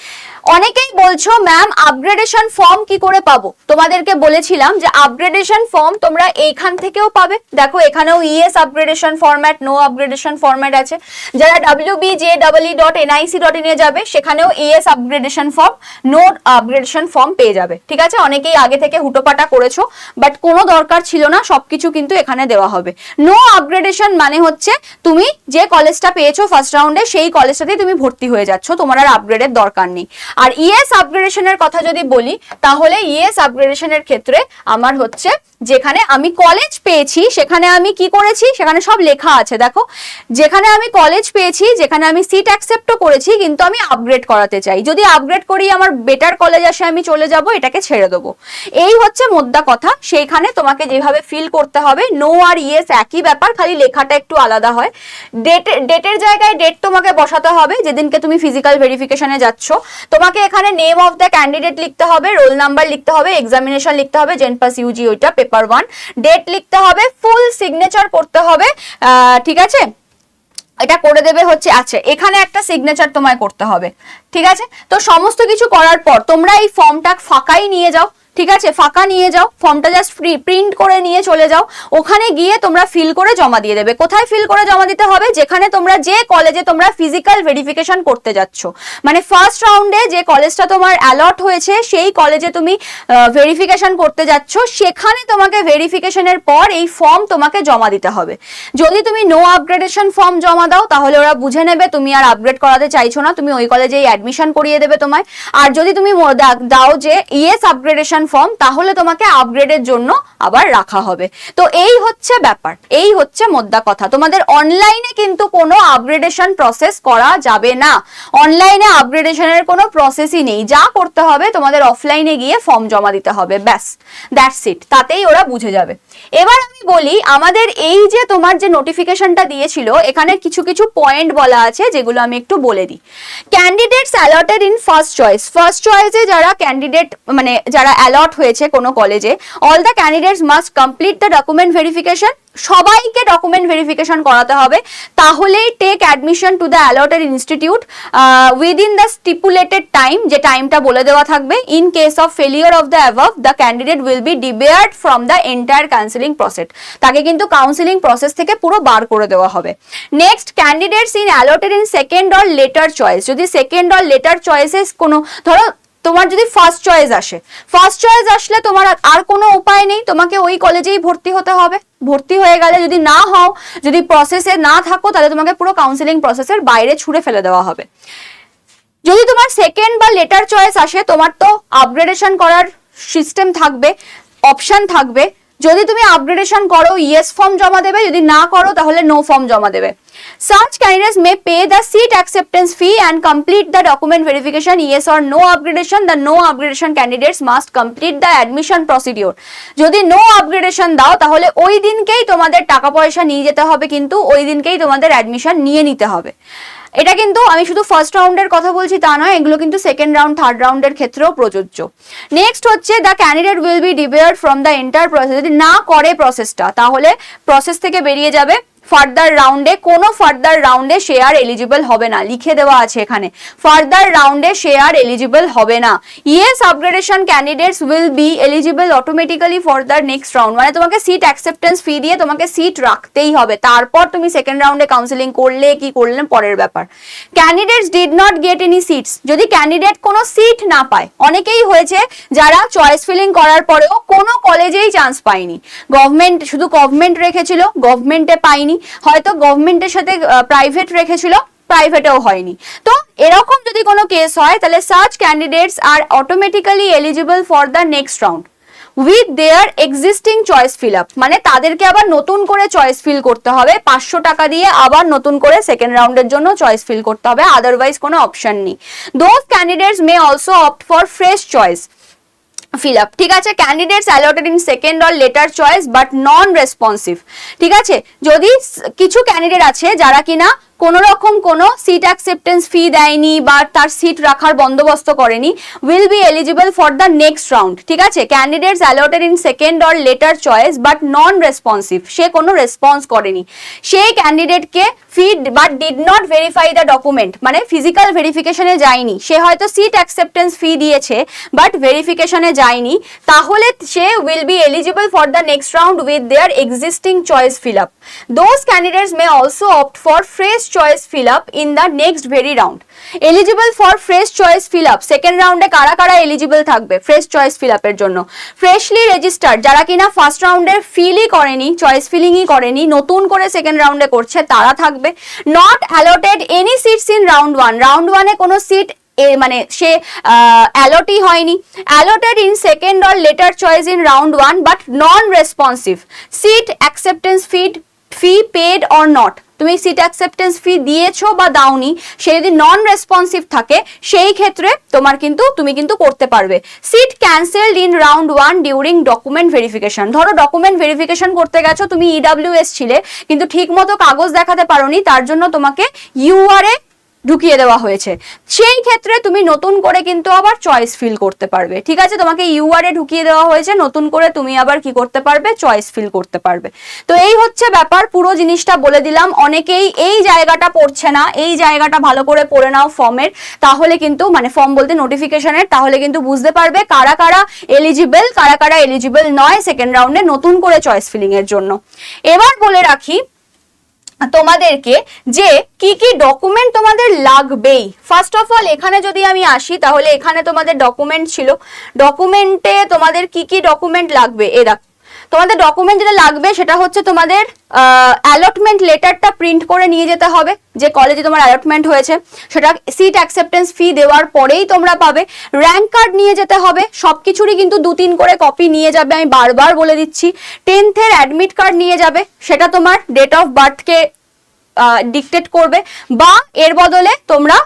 অনেকেই বলছো ম্যাম আপগ্রেডেশন ফর্ম কি করে পাবো? তোমাদেরকে বলেছিলাম যে আপগ্রেডেশন ফর্ম তোমরা এইখান থেকেও পাবে। দেখো এখানেও ES upgradation format, no upgradation format আছে। যারা wbje.nic.in এ যাবে সেখানেও ES upgradation form, no upgradation form পেয়ে যাবে, ঠিক আছে? অনেকেই আগে থেকে হুটোপাটা করেছো, বাট কোনো দরকার ছিল না, সবকিছু কিন্তু এখানে দেওয়া হবে। নো আপগ্রেডেশন মানে হচ্ছে তুমি যে কলেজটা পেয়েছো ফার্স্ট রাউন্ডে, সেই কলেজটাতেই তুমি ভর্তি হয়ে যাচ্ছ, তোমার আর আপগ্রেডের দরকার নেই। আর ইএস আপগ্রেডেশনের কথা যদি বলি, তাহলে ইএস আপগ্রেডেশনের ক্ষেত্রে আমার হচ্ছে যেখানে আমি কলেজ পেয়েছি সেখানে আমি কি করেছি, সেখানে সব লেখা আছে। দেখো, যেখানে আমি কলেজ পেয়েছি, যেখানে আমি সিট অ্যাকসেপ্টও করেছি, কিন্তু আমি আপগ্রেড করাতে চাই, যদি আপগ্রেড করি আমার বেটার কলেজ আসে আমি চলে যাব, এটাকে ছেড়ে দেবো, এই হচ্ছে মোদ্দা কথা। সেইখানে তোমাকে যেভাবে ফিল করতে হবে, নো আর ইএস একই ব্যাপার, খালি লেখাটা একটু আলাদা হয়। ডেটের জায়গায় ডেট তোমাকে বসাতে হবে যেদিনকে তুমি ফিজিক্যাল ভেরিফিকেশনে যাচ্ছ। তোমাকে এখানে নেম অফ দ্য ক্যান্ডিডেট লিখতে হবে, রোল নাম্বার লিখতে হবে, এক্সামিনেশন লিখতে হবে, জেনপাস ইউজি ওইটা পেপার 1, ডেট লিখতে হবে, ফুল সিগনেচার করতে হবে, ঠিক আছে? এটা করে দেবে হচ্ছে, আচ্ছা এখানে একটা সিগনেচার তোমায় করতে হবে, ঠিক আছে? তো সমস্ত কিছু করার পর তোমরা এই ফর্মটা ফাঁকাই নিয়ে যাও, ঠিক আছে? ফাঁকা নিয়ে যাও, ফর্মটা জাস্ট প্রিন্ট করে নিয়ে চলে যাও, ওখানে গিয়ে তোমরা ফিল করে জমা দিয়ে দেবে। কোথায় ফিল করে জমা দিতে হবে? যেখানে তোমরা, যে কলেজে তোমরা ফিজিক্যাল ভেরিফিকেশন করতে যাচ্ছ, মানে ফার্স্ট রাউন্ডে যে কলেজটা তোমার অ্যালট হয়েছে সেই কলেজে তুমি ভেরিফিকেশন করতে যাচ্ছ, সেখানে তোমাকে ভেরিফিকেশনের পর এই ফর্ম তোমাকে জমা দিতে হবে। যদি তুমি নো আপগ্রেডেশন ফর্ম জমা দাও তাহলে ওরা বুঝে নেবে তুমি আর আপগ্রেড করাতে চাইছো না, তুমি ওই কলেজেই অ্যাডমিশন করিয়ে দেবে তোমায়। আর যদি তুমি দাও যে ইএস আপগ্রেডেশন ফর্ম, তাহলে তোমাকে আপগ্রেডের জন্য আবার রাখা হবে। তো এই হচ্ছে ব্যাপার, এই হচ্ছে মোদ্দা কথা। তোমাদের অনলাইনে কিন্তু কোনো আপগ্রেডেশন প্রসেস করা যাবে না, অনলাইনে আপগ্রেডেশনের কোনো প্রসেসই নেই। যা করতে হবে তোমাদের অফলাইনে গিয়ে ফর্ম জমা দিতে হবে, ব্যাস, দ্যাটস ইট, তাতেই ওরা বুঝে যাবে। এবার আমি বলি, আমাদের এই যে তোমার যে নোটিফিকেশনটা দিয়েছিল, এখানে কিছু কিছু পয়েন্ট বলা আছে যেগুলো আমি একটু বলে দিই। Candidates allotted in first choice, first চয়েসে যারা ক্যান্ডিডেট, মানে যারা অ্যালট হয়েছে কোনো কলেজে, all the candidates must complete the document verification, সবাইকে ডকুমেন্ট ভেরিফিকেশন করাতে হবে, তাহলেই take admission to the allotted institute within the stipulated time, যে টাইমটা বলে দেওয়া থাকবে। In case of failure of the above, the candidate will be debarred from the entire counselling process, তাকে কিন্তু কাউন্সিলিং প্রসেস থেকে পুরো বার করে দেওয়া হবে। Next, candidates in allotted in second or later choice, যদি সেকেন্ড অর লেটার চয়েসে কোনো, ধরো তোমার যদি ফার্স্ট চয়েস আসে, ফার্স্ট চয়েস আসলে তোমার আর কোনো উপায় নেই, তোমাকে ওই কলেজেই ভর্তি হতে হবে। ভর্তি হয়ে গেলে যদি না হও, যদি প্রসেসে না থাকো, তাহলে তোমাকে পুরো কাউন্সিলিং প্রসেসের বাইরে ছুড়ে ফেলে দেওয়া হবে। যদি তোমার সেকেন্ড বা লেটার চয়েস আসে, তোমার তো আপগ্রেডেশন করার সিস্টেম থাকবে, অপশন থাকবে। যদি তুমি আপগ্রেডেশন করো, ইয়েস ফর্ম জমা দেবে, যদি না করো তাহলে নো ফর্ম জমা দেবে। Such candidates may pay the seat acceptance fee and complete the document verification. Yes or no upgradation, the no upgradation candidates must complete the admission procedure. যদি no upgradation দাও, তাহলে ওই দিনকেই তোমাদের টাকা পয়সা নিয়ে যেতে হবে, কিন্তু ওই দিনকেই তোমাদের অ্যাডমিশন নিয়ে নিতে হবে। এটা কিন্তু আমি শুধু ফার্স্ট রাউন্ডের কথা বলছি তা নয়, এগুলো কিন্তু সেকেন্ড রাউন্ড, থার্ড রাউন্ডের ক্ষেত্রেও প্রযোজ্য। নেক্সট হচ্ছে, the candidate will be debarred from the entire process. যদি না করে প্রসেসটা, তাহলে প্রসেস থেকে বেরিয়ে যাবে। ফার্দার রাউন্ডে, কোনো ফার্দার রাউন্ডে সে আর এলিজিবল হবে না, লিখে দেওয়া আছে এখানে, ফার্দার রাউন্ডে সে আর এলিজিবল হবে না। Yes upgradation candidates will be eligible automatically for the next round, মানে তোমাকে সিট অ্যাকসেপ্টেন্স ফি দিয়ে তোমাকে সিট রাখতেই হবে, তারপর তুমি সেকেন্ড রাউন্ডে কাউন্সিলিং করলে কি করলে পরের ব্যাপার। Candidates did not get any seats, যদি ক্যান্ডিডেট কোনো সিট না পায়, অনেকেই হয়েছে যারা চয়েস ফিলিং করার পরেও কোনো কলেজেই চান্স পায়নি, গভর্নমেন্ট শুধু গভর্নমেন্ট রেখেছিল, গভর্নমেন্টে পায়নি, হয়তো গভর্নমেন্টের সাথে প্রাইভেট রেখেছিল, প্রাইভেটেও হয়নি। তো এরকম যদি কোনো কেস হয়, তাহলে such candidates are automatically eligible for the next round with their existing choice fill up, মানে তাদেরকে আবার নতুন করে চয়েস ফিল করতে হবে, 500 টাকা দিয়ে আবার নতুন করে সেকেন্ড রাউন্ডের জন্য চয়েস ফিল করতে হবে, আদারওয়াইজ কোনো অপশন নেই। Those candidates may also opt for fresh choice fill up, ঠিক আছে। Candidates allotted in second or later choice but non responsive, ঠিক আছে। যদি কিছু ক্যান্ডিডেট আছে যারা কিনা কোনো রকম কোনো সিট অ্যাকসেপ্টেন্স ফি দেয়নি বা তার সিট রাখার বন্দোবস্ত করেনি, will be eligible for the next round, ঠিক আছে। Candidates allotted in second or later choice but non responsive, সে কোনো রেসপন্স করেনি, সেই ক্যান্ডিডেটকে fee but did not verify the document, মানে ফিজিক্যাল ভেরিফিকেশনে যায়নি, সে হয়তো সিট অ্যাকসেপ্টেন্স ফি দিয়েছে বাট ভেরিফিকেশনে যায়নি, তাহলে সে will be eligible for the next round with their existing choice fill up. Those candidates may also opt for fresh choice fill up in the next very round. Eligible for fresh choice fill up, second রাউন্ডে কারা কারা eligible থাকবে fresh choice feel আপের জন্য? Freshly registered, যারা কিনা first রাউন্ডে ফিলই করেনি, চয়েস ফিলিংই করেনি, নতুন করে সেকেন্ড রাউন্ডে করছে, তারা থাকবে। Not allotted any seats in round one, round ওয়ানে কোনো সিট মানে সে অ্যালটই হয়নি। Allotted in second or later choice in round one but non responsive, seat acceptance fee paid or not, তুমি সিট অ্যাকসেপ্টেন্স ফি দিয়েছো বা দাওনি, সে যদি নন রেসপন্সিভ থাকে, সেই ক্ষেত্রে তুমি কিন্তু করতে পারবে। Seat cancelled in round one during document verification, ধরো ডকুমেন্ট ভেরিফিকেশন করতে গেছো, তুমি ইডব্লিউএস ছিলে কিন্তু ঠিক মতো কাগজ দেখাতে পারোনি, তার জন্য তোমাকে ইউআরএ ঢুকিয়ে দেওয়া হয়েছে, সেই ক্ষেত্রে তুমি নতুন করে কিন্তু আবার চয়েস ফিল করতে পারবে, ঠিক আছে। তোমাকে ইউআরএ ঢুকিয়ে দেওয়া হয়েছে, নতুন করে তুমি আবার কি করতে পারবে, চয়েস ফিল করতে পারবে। তো এই হচ্ছে ব্যাপার, পুরো জিনিসটা বলে দিলাম। অনেকেই এই জায়গাটা পড়ছে না, এই জায়গাটা ভালো করে পড়ে নাও ফর্মের, তাহলে কিন্তু মানে ফর্ম বলতে নোটিফিকেশনের, তাহলে কিন্তু বুঝতে পারবে কারা কারা এলিজিবল, কারা কারা এলিজিবল নয় সেকেন্ড রাউন্ডে নতুন করে চয়েস ফিলিং এর জন্য। এবার বলে রাখি তোমাদেরকে যে কি কি ডকুমেন্ট তোমাদের লাগবেই। ফার্স্ট অফ অল এখানে যদি আমি আসি, তাহলে এখানে তোমাদের ডকুমেন্ট ছিল, ডকুমেন্টে তোমাদের কি কি ডকুমেন্ট লাগবে, দেখো তোমাদের ডকুমেন্ট যেটা লাগবে সেটা হচ্ছে তোমাদের অ্যালটমেন্ট লেটারটা প্রিন্ট করে নিয়ে যেতে হবে, যে কলেজে তোমার অ্যালটমেন্ট হয়েছে সেটা সিট অ্যাকসেপ্টেন্স ফি দেওয়ার পরেই তোমরা পাবে। র্যাঙ্ক কার্ড নিয়ে যেতে হবে, সবকিছুরই কিন্তু 2-3 করে কপি নিয়ে যাবে, আমি বারবার বলে দিচ্ছি। 10th-এর অ্যাডমিট কার্ড নিয়ে যাবে, সেটা তোমার ডেট অফ বার্থকে ডিকটেট করবে, বা এর বদলে তোমরা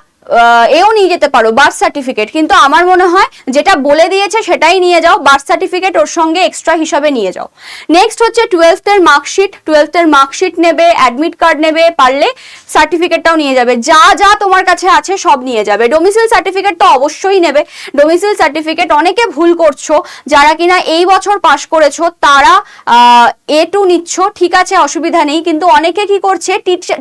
এও নিয়ে যেতে পারো বার্থ সার্টিফিকেট, কিন্তু আমার মনে হয় যেটা বলে দিয়েছে সেটাই নিয়ে যাও, বার্থ সার্টিফিকেট ওর সঙ্গে এক্সট্রা হিসাবে নিয়ে যাও। নেক্সট হচ্ছে 12th-এর মার্কশিট, 12th-এর মার্কশিট নেবে, অ্যাডমিট কার্ড নেবে, পারলে সার্টিফিকেটটাও নিয়ে যাবে, যা যা তোমার কাছে আছে সব নিয়ে যাবে। ডোমিসাইল সার্টিফিকেট তো অবশ্যই নেবে, ডোমিসাইল সার্টিফিকেট অনেকে ভুল করছো, যারা কিনা এই বছর পাশ করেছো তারা A2 নিচ্ছ, ঠিক আছে অসুবিধা নেই, কিন্তু অনেকে কি করছে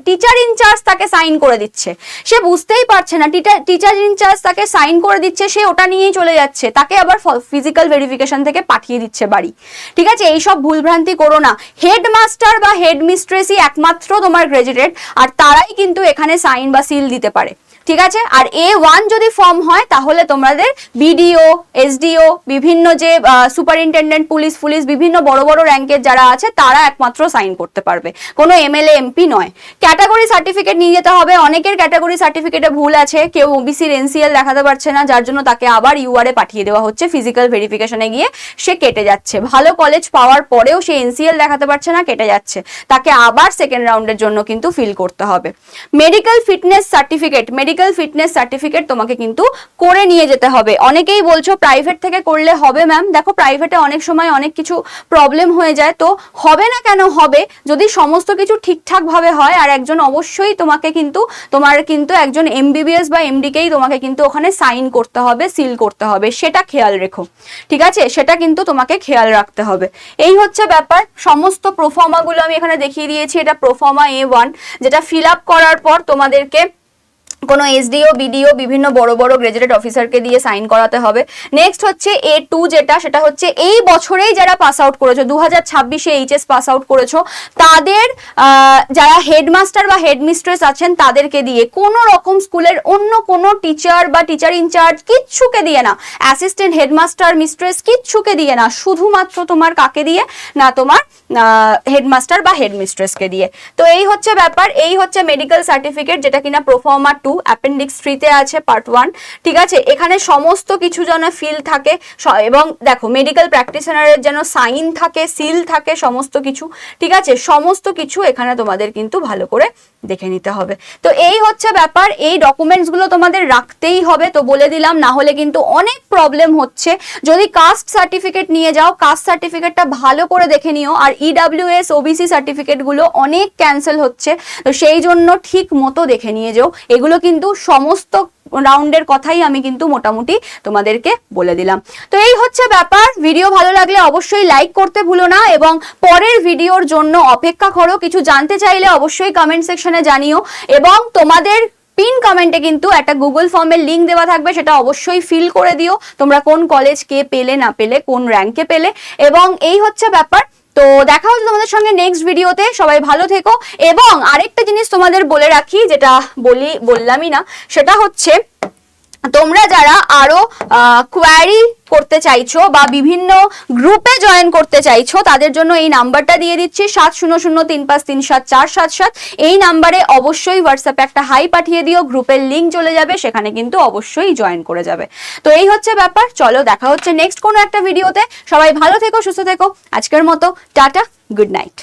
টিচার ইনচার্জ তাকে সাইন করে দিচ্ছে, সে বুঝতেই পারছে পারছে না, টিচার ইনচার্জ তাকে সাইন করে দিচ্ছে, সে ওটা নিয়েই চলে যাচ্ছে, তাকে আবার ফিজিক্যাল ভেরিফিকেশন থেকে পাঠিয়ে দিচ্ছে বাড়ি। ঠিক আছে, এইসব ভুলভ্রান্তি করো না। হেডমাস্টার বা হেডমিস্ট্রেসই একমাত্র তোমার গ্র্যাজুয়েটেড, আর তারাই কিন্তু এখানে সাইন বা সিল দিতে পারে। ঠিক আছে, আর A1 যদি ফর্ম হয় তাহলে তোমাদের বিডিও, এসডিও, বিভিন্ন যে সুপারিনটেন্ডেন্ট, পুলিশ বিভিন্ন বড় বড় র্যাঙ্কের যারা আছে তারা একমাত্র সাইন করতে পারবে, কোনো এমএলএ এমপি নয়। ক্যাটাগরি সার্টিফিকেট নিয়ে যেতে হবে, অনেকের ক্যাটাগরি সার্টিফিকেটে ভুল আছে, কেউ ওবিসির এনসিএল দেখাতে পারছে না, যার জন্য তাকে আবার ইউআরএ পাঠিয়ে দেওয়া হচ্ছে, ফিজিক্যাল ভেরিফিকেশনে গিয়ে সে কেটে যাচ্ছে। ভালো কলেজ পাওয়ার পরেও সে এনসিএল দেখাতে পারছে না, কেটে যাচ্ছে, তাকে আবার সেকেন্ড রাউন্ডের জন্য কিন্তু ফিল করতে হবে। মেডিকেল ফিটনেস সার্টিফিকেট তোমাকে কিন্তু করে নিয়ে যেতে হবে। অনেকেই বলছো প্রাইভেট থেকে করলে হবে ম্যাম, দেখো প্রাইভেটে অনেক সময় অনেক কিছু প্রবলেম হয়ে যায়, তো হবে না কেন, হবে যদি সমস্ত কিছু ঠিকঠাক ভাবে হয়। আর একজন অবশ্যই তোমার কিন্তু একজন এমবিবিএস বা এমডিকেই তোমাকে কিন্তু ওখানে সাইন করতে হবে, সিল করতে হবে, সেটা খেয়াল রেখো। ঠিক আছে, সেটা কিন্তু তোমাকে খেয়াল রাখতে হবে। এই হচ্ছে ব্যাপার। সমস্ত প্রোফর্মাগুলো আমি এখানে দেখিয়ে দিয়েছি। এটা প্রোফর্মা A1, যেটা ফিল আপ করার পর তোমাদেরকে কোনো এসডিও, বিডিও, বিভিন্ন বড় বড় গ্র্যাজুয়েট অফিসারকে দিয়ে সাইন করাতে হবে। নেক্সট হচ্ছে A2, সেটা হচ্ছে এই বছরেই যারা পাস আউট করেছো, 2026-এ এইচএস পাস আউট করেছো, তাদের যারা হেডমাস্টার বা হেডমিস্ট্রেস আছেন তাদেরকে দিয়ে, কোনো রকম স্কুলের অন্য কোনো টিচার বা টিচার ইনচার্জ কিচ্ছুকে দিয়ে না, অ্যাসিস্ট্যান্ট হেডমাস্টার মিস্ট্রেস কিচ্ছুকে দিয়ে না, শুধুমাত্র তোমার কাকে দিয়ে না, তোমার হেডমাস্টার বা হেডমিস্ট্রেসকে দিয়ে। তো এই হচ্ছে ব্যাপার। এই হচ্ছে মেডিকেল সার্টিফিকেট, যেটা কিনা প্রোফর্মা 2 অ্যাপেন্ডিক্স 3-তে আছে, পার্ট 1। ঠিক আছে, এখানে সমস্ত কিছু যেন ফিল থাকে, এবং দেখো মেডিকেল প্র্যাকটিশনারের যেন সাইন থাকে, সিল থাকে, সমস্ত কিছু। ঠিক আছে, সমস্ত কিছু এখানে তোমাদের কিন্তু ভালো করে দেখে নিতে হবে। তো এই হচ্ছে ব্যাপার, এই ডকুমেন্টসগুলো তোমাদের রাখতেই হবে। তো বলে দিলাম, না হলে কিন্তু অনেক প্রবলেম হচ্ছে। যদি কাস্ট সার্টিফিকেট নিয়ে যাও, কাস্ট সার্টিফিকেটটা ভালো করে দেখে নিও। আর ইডাব্লিউএস, ওবিসি সার্টিফিকেটগুলো অনেক ক্যান্সেল হচ্ছে, তো সেই জন্য ঠিক মতো দেখে নিয়ে যাও। এগুলো কিন্তু সমস্ত রাউন্ডের কথাই আমি কিন্তু মোটামুটি তোমাদেরকে বলে দিলাম। তো এই হচ্ছে ব্যাপার। ভিডিও ভালো লাগলে অবশ্যই লাইক করতে ভুলো না, এবং পরের ভিডিওর জন্য অপেক্ষা করো। কিছু জানতে চাইলে অবশ্যই কমেন্ট সেকশনে জানিও, এবং তোমাদের পিন কমেন্টে কিন্তু একটা গুগল ফর্মের লিঙ্ক দেওয়া থাকবে, সেটা অবশ্যই ফিল করে দিও, তোমরা কোন কলেজ কে পেলে না পেলে, কোন র্যাঙ্কে পেলে। এবং এই হচ্ছে ব্যাপার। তো দেখা হচ্ছে তোমাদের সঙ্গে নেক্সট ভিডিওতে। সবাই ভালো থেকো। এবং আরেকটা জিনিস তোমাদের বলে রাখি, যেটা বললামই না, সেটা হচ্ছে তোমরা যারা আরো কোয়ারি করতে চাইছো বা বিভিন্ন গ্রুপে জয়েন করতে চাইছো, তাদের জন্য এই নাম্বারটা দিয়ে দিচ্ছি, 7003533747। এই নাম্বারে অবশ্যই হোয়াটসঅ্যাপে একটা হাই পাঠিয়ে দিও, গ্রুপের লিঙ্ক চলে যাবে, সেখানে কিন্তু অবশ্যই জয়েন করে যাবে। তো এই হচ্ছে ব্যাপার। চলো দেখা হচ্ছে নেক্সট কোনো একটা ভিডিওতে। সবাই ভালো থেকো, সুস্থ থেকো। আজকের মতো টাটা, গুড নাইট।